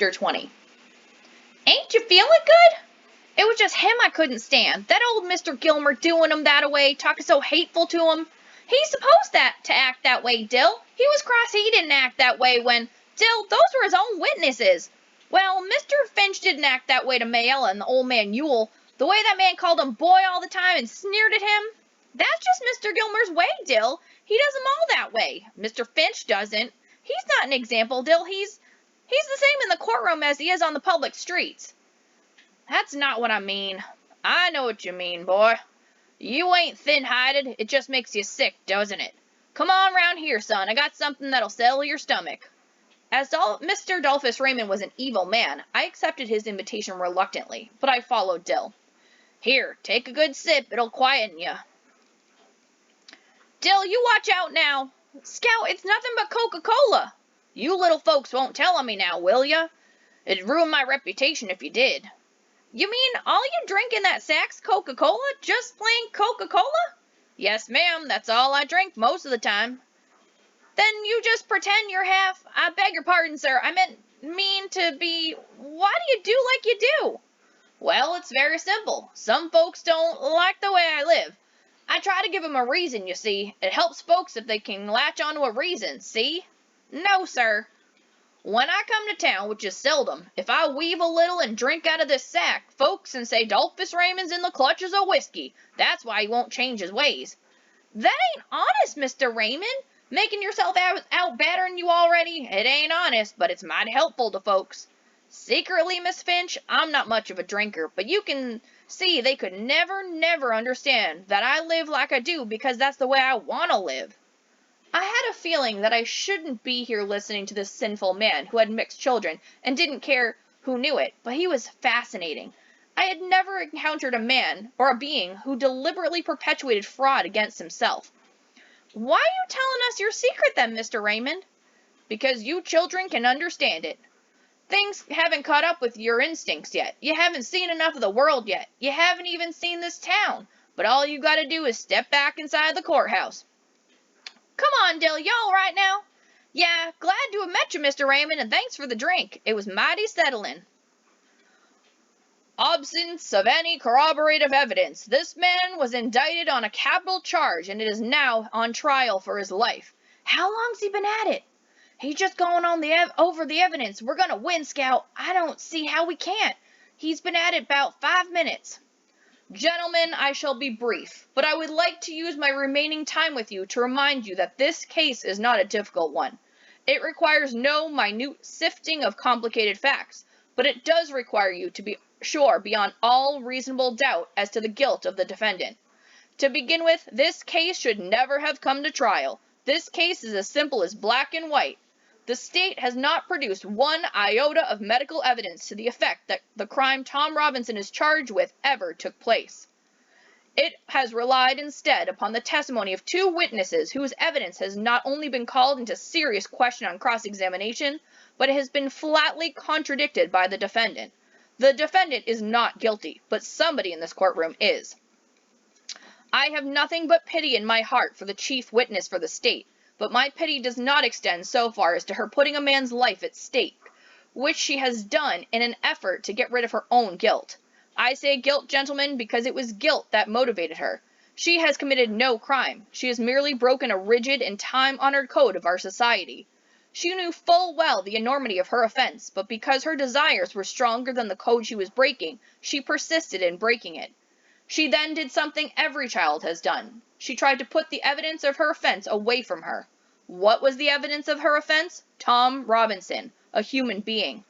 Chapter 20. Ain't you feeling good? It was just him I couldn't stand. That old Mr. Gilmer doing him that away, talking so hateful to him. He's supposed to act that way, Dill. He was cross he didn't act that way when... Dill, those were his own witnesses. Well, Mr. Finch didn't act that way to Mayella and the old man Yule. The way that man called him boy all the time and sneered at him. That's just Mr. Gilmer's way, Dill. He does them all that way. Mr. Finch doesn't. He's not an example, Dill. He's the same in the courtroom as he is on the public streets. That's not what I mean. I know what you mean, boy. You ain't thin-hided. It just makes you sick, doesn't it? Come on round here, son. I got something that'll settle your stomach. As Mr. Dolphus Raymond was an evil man, I accepted his invitation reluctantly, but I followed Dill. Here, take a good sip. It'll quieten you. Dill, you watch out now. Scout, it's nothing but Coca-Cola. You little folks won't tell on me now, will ya? It'd ruin my reputation if you did. You mean all you drink in that sack's Coca-Cola? Just plain Coca-Cola? Yes, ma'am, that's all I drink most of the time. Then you just pretend you're half... I beg your pardon, sir. I mean to be... Why do you do like you do? Well, it's very simple. Some folks don't like the way I live. I try to give them a reason, you see. It helps folks if they can latch onto a reason, see? No, sir. When I come to town, which is seldom, if I weave a little and drink out of this sack, folks can say Dolphus Raymond's in the clutches of whiskey. That's why he won't change his ways. That ain't honest, Mr. Raymond. Making yourself out better than you already? It ain't honest, but it's mighty helpful to folks. Secretly, Miss Finch, I'm not much of a drinker, but you can see they could never understand that I live like I do because that's the way I want to live. I had a feeling that I shouldn't be here listening to this sinful man who had mixed children and didn't care who knew it, but he was fascinating. I had never encountered a man or a being who deliberately perpetuated fraud against himself. Why are you telling us your secret then, Mr. Raymond? Because you children can understand it. Things haven't caught up with your instincts yet. You haven't seen enough of the world yet. You haven't even seen this town. But all you gotta do is step back inside the courthouse. Come on, Dill, you all right now? Yeah, glad to have met you, Mr. Raymond, and thanks for the drink. It was mighty settling. Absence of any corroborative evidence. This man was indicted on a capital charge, and it is now on trial for his life. How long's he been at it? He's just going on over the evidence. We're gonna win, Scout. I don't see how we can't. He's been at it about 5 minutes. Gentlemen, I shall be brief, but I would like to use my remaining time with you to remind you that this case is not a difficult one. It requires no minute sifting of complicated facts, but it does require you to be sure beyond all reasonable doubt as to the guilt of the defendant. To begin with, this case should never have come to trial. This case is as simple as black and white. The state has not produced one iota of medical evidence to the effect that the crime Tom Robinson is charged with ever took place. It has relied instead upon the testimony of 2 witnesses whose evidence has not only been called into serious question on cross-examination, but it has been flatly contradicted by the defendant. The defendant is not guilty, but somebody in this courtroom is. I have nothing but pity in my heart for the chief witness for the state, but my pity does not extend so far as to her putting a man's life at stake, which she has done in an effort to get rid of her own guilt. I say guilt, gentlemen, because it was guilt that motivated her. She has committed no crime. She has merely broken a rigid and time-honored code of our society. She knew full well the enormity of her offense, but because her desires were stronger than the code she was breaking, she persisted in breaking it. She then did something every child has done. She tried to put the evidence of her offense away from her. What was the evidence of her offense? Tom Robinson, a human being.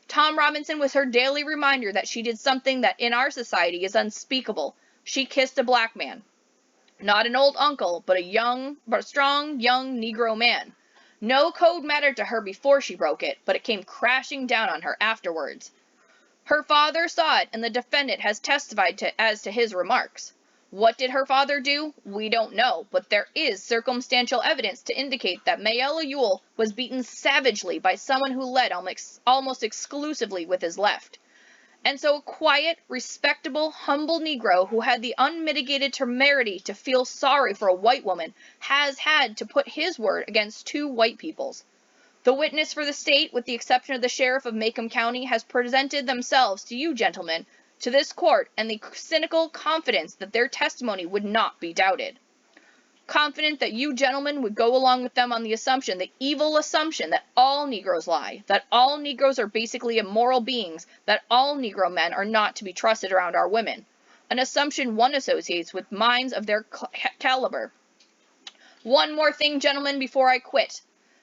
Tom Robinson was her daily reminder that she did something that in our society is unspeakable. She kissed a black man. Not an old uncle, but a strong, young Negro man. No code mattered to her before she broke it, but it came crashing down on her afterwards. Her father saw it, and the defendant has testified as to his remarks. What did her father do? We don't know, but there is circumstantial evidence to indicate that Mayella Yule was beaten savagely by someone who led almost exclusively with his left. And so a quiet, respectable, humble Negro who had the unmitigated temerity to feel sorry for a white woman has had to put his word against 2 white people's. The witness for the state, with the exception of the sheriff of Macomb County, has presented themselves to you, gentlemen, to this court, in the cynical confidence that their testimony would not be doubted. Confident that you gentlemen would go along with them on the assumption, the evil assumption, that all Negroes lie, that all Negroes are basically immoral beings, that all Negro men are not to be trusted around our women. An assumption one associates with minds of their caliber. One more thing, gentlemen, before I quit.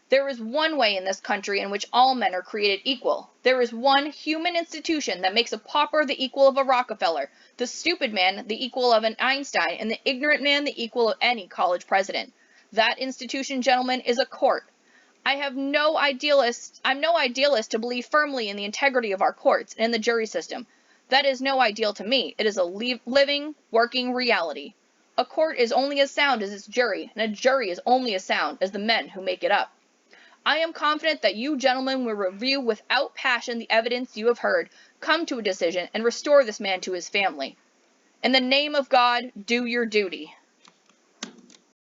There is one way in this country in which all men are created equal. There is one human institution that makes a pauper the equal of a Rockefeller, the stupid man the equal of an Einstein, and the ignorant man the equal of any college president. That institution, gentlemen, is a court. I'm no idealist to believe firmly in the integrity of our courts and in the jury system. That is no ideal to me. It is a living, working reality. A court is only as sound as its jury, and a jury is only as sound as the men who make it up. I am confident that you gentlemen will review without passion the evidence you have heard, come to a decision, and restore this man to his family. In the name of God, do your duty.